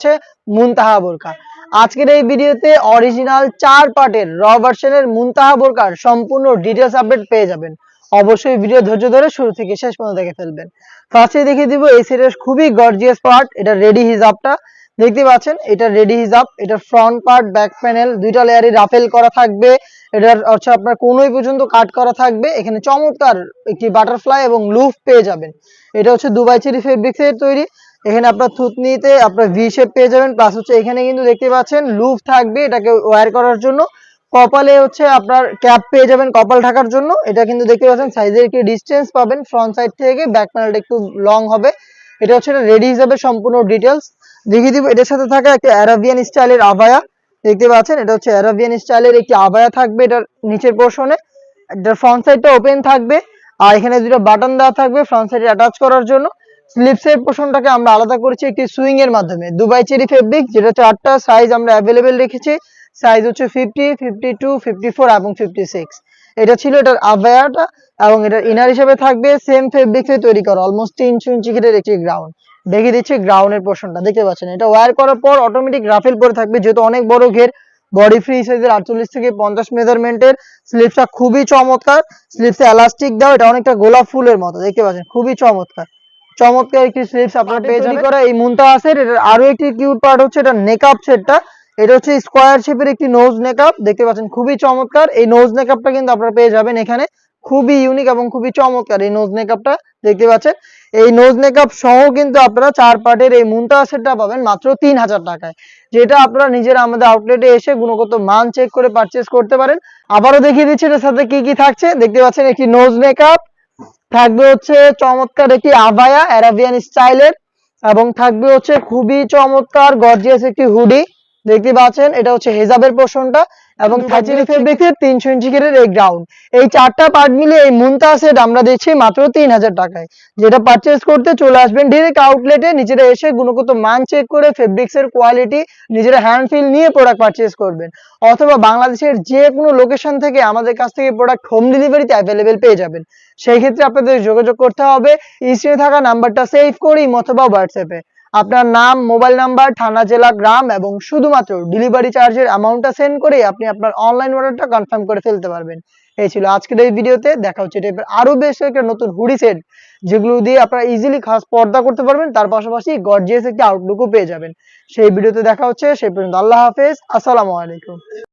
হচ্ছে মুনতাহা বোরকা। আজকের এই ভিডিওতে অরিজিনাল 4 পার্টের র ভার্সনের মুনতাহা বোরকার সম্পূর্ণ ডিটেইলস আপডেট পেয়ে যাবেন। অবশ্যই ভিডিও ধৈর্য ধরে শুরু থেকে শেষ পর্যন্ত দেখে ফেলবেন। ফার্স্টে দেখিয়ে দিব এই সেটের খুবই গর্জিয়াস পার্ট, এটা রেডি হিজাবটা দেখতে পাচ্ছেন। এটা রেডি হিজাব, এটা ফ্রন্ট পার্ট, ব্যাক প্যানেল দুইটা লেয়ারে রাফেল করা থাকবে। এটার হচ্ছে আপনার কোনোই পর্যন্ত কাট করা থাকবে। এখানে চমৎকার একটি বাটারফ্লাই এবং লুফ পেয়ে যাবেন। এটা হচ্ছে দুবাই চেরি ফেব্রিক্সের তৈরি। এখানে আপনার থুতনিতে আপনার ভি শেপ পেয়ে যাবেন, প্লাস হচ্ছে এখানে কিন্তু দেখতে পাচ্ছেন লুফ থাকবে এটাকে ওয়্যার করার জন্য। কপালে হচ্ছে আপনার ক্যাপ পেয়ে যাবেন কপাল ঢাকার জন্য। এটা কিন্তু দেখতে পাচ্ছেন সাইজের একটি ডিস্টেন্স পাবেন ফ্রন্ট সাইড থেকে, ব্যাক প্যানেলটা একটু লং হবে। এটা হচ্ছে রেডি হিসাবে সম্পূর্ণ ডিটেলস দেখিয়ে দিব। এটার সাথে থাকা একটা অ্যারাবিয়ান স্টাইলের আবায়া দেখতে পাচ্ছেন। এটা হচ্ছে অ্যারাবিয়ান স্টাইলের একটি আবায়া থাকবে এটার নিচের পোর্শনে। এটার ফ্রন্ট সাইডটা ওপেন থাকবে আর এখানে দুটো বাটন দেওয়া থাকবে ফ্রন্ট সাইডে অ্যাটাচ করার জন্য। স্লিপসের পোর্শনটাকে আমরা আলাদা করেছি একটি সুইং এর মাধ্যমে। দুবাই চেরি ফেব্রিক, যেটা 4টা সাইজ আমরা অ্যাভেলেবেল রেখেছি। সাইজ হচ্ছে 50, 52, 54 এবং 56। এটা ছিল এটার আবায়াটা এবং এটার ইনার হিসেবে থাকবে সেম ফেব্রিক্সে তৈরি করা অলমোস্ট 3 ইঞ্চি ঘেরের একটি গ্রাউন্ড। দেখিয়ে দিচ্ছি গ্রাউন্ডের পোর্শনটা দেখতে পাচ্ছেন। এটা ওয়্যার করার পর অটোমেটিক রাফেল পরে থাকবে, যেহেতু অনেক বড় ঘের। বডি ফ্রি সাইজের 48 থেকে 50 মেজারমেন্টের। স্লিপসটা খুবই চমৎকার, স্লিপসে এলাস্টিক দাও, এটা অনেকটা গোলাপ ফুলের মতো দেখতে পাচ্ছেন, খুবই চমৎকার। চমৎকার একটি স্লিপস আপনারা পেয়ে যাবেন। করা এই মুনতাহা সেট, এটার আরো একটি কিউট পার্ট হচ্ছে এটা নেকআপ সেটটা। এটা হচ্ছে স্কোয়ার শেপের একটি নোজ নেকআপ দেখতে পাচ্ছেন, খুবই চমৎকার। এই নোজ নেকআপটা কিন্তু আপনারা পেয়ে যাবেন এখানে, খুবই ইউনিক এবং খুবই চমৎকার এই নোজ মেকআপটা দেখতে পাচ্ছেন। এই নোজ মেকআপ সহ কিন্তু আপনারা 4 পার্টের এই মুনতাহা সেটটা পাবেন মাত্র 3000 টাকায়, যেটা আপনারা নিজেরা আমাদের আউটলেটে এসে গুণগত মান চেক করে পারচেজ করতে পারেন। আবারও দেখিয়ে দিচ্ছি এর সাথে কি কি থাকছে। দেখতে পাচ্ছেন একটি নোজ মেকআপ থাকবে, হচ্ছে চমৎকার একটি আবায়া অ্যারাবিয়ান স্টাইলের, এবং থাকবে হচ্ছে খুবই চমৎকার গর্জিয়াস একটি হুডি দেখতে পাচ্ছেন। এটা হচ্ছে হেজাবের পোর্শনটা এবং থাইচেরি ফেব্রিক্সের 300 ইঞ্চি ঘেরের এই গ্রাউন্ড। এই 4টা পার্ট মিলে এই মুনতাহা সেট আমরা দিচ্ছি মাত্র 3000 টাকায়, যেটা পারচেজ করতে চলে আসবেন ডাইরেক্ট আউটলেটে, নিজেরা এসে গুণগত মান চেক করে ফেব্রিক্সের কোয়ালিটি নিজেরা হ্যান্ড ফিল নিয়ে প্রোডাক্ট পারচেজ করবেন। অথবা বাংলাদেশের যে কোনো লোকেশন থেকে আমাদের কাছ থেকে প্রোডাক্ট হোম ডেলিভারিতে অ্যাভেলেবেল পেয়ে যাবেন। সেই ক্ষেত্রে আপনাদের যোগাযোগ করতে হবে স্ক্রিনে থাকা নাম্বারটা সেভ করে অথবা হোয়াটসঅ্যাপে আপনার নাম, মোবাইল নাম্বার, থানা, জেলা, গ্রাম এবং শুধুমাত্র ডেলিভারি চার্জের অ্যামাউন্টটা সেন্ড করে আপনি আপনার অনলাইন অর্ডারটা কনফার্ম করে ফেলতে পারবেন। এই ছিল আজকের এই ভিডিওতে। দেখা হচ্ছে টাইপের আরো বেশ একটা নতুন হুডি সেট, যেগুলো দিয়ে আপনারা ইজিলি খাস পর্দা করতে পারবেন, তার পাশাপাশি গর্জিয়াস একটা আউটলুকও পেয়ে যাবেন। সেই ভিডিওতে দেখা হচ্ছে, সেই পর্যন্ত আল্লাহ হাফেজ, আসসালামু আলাইকুম।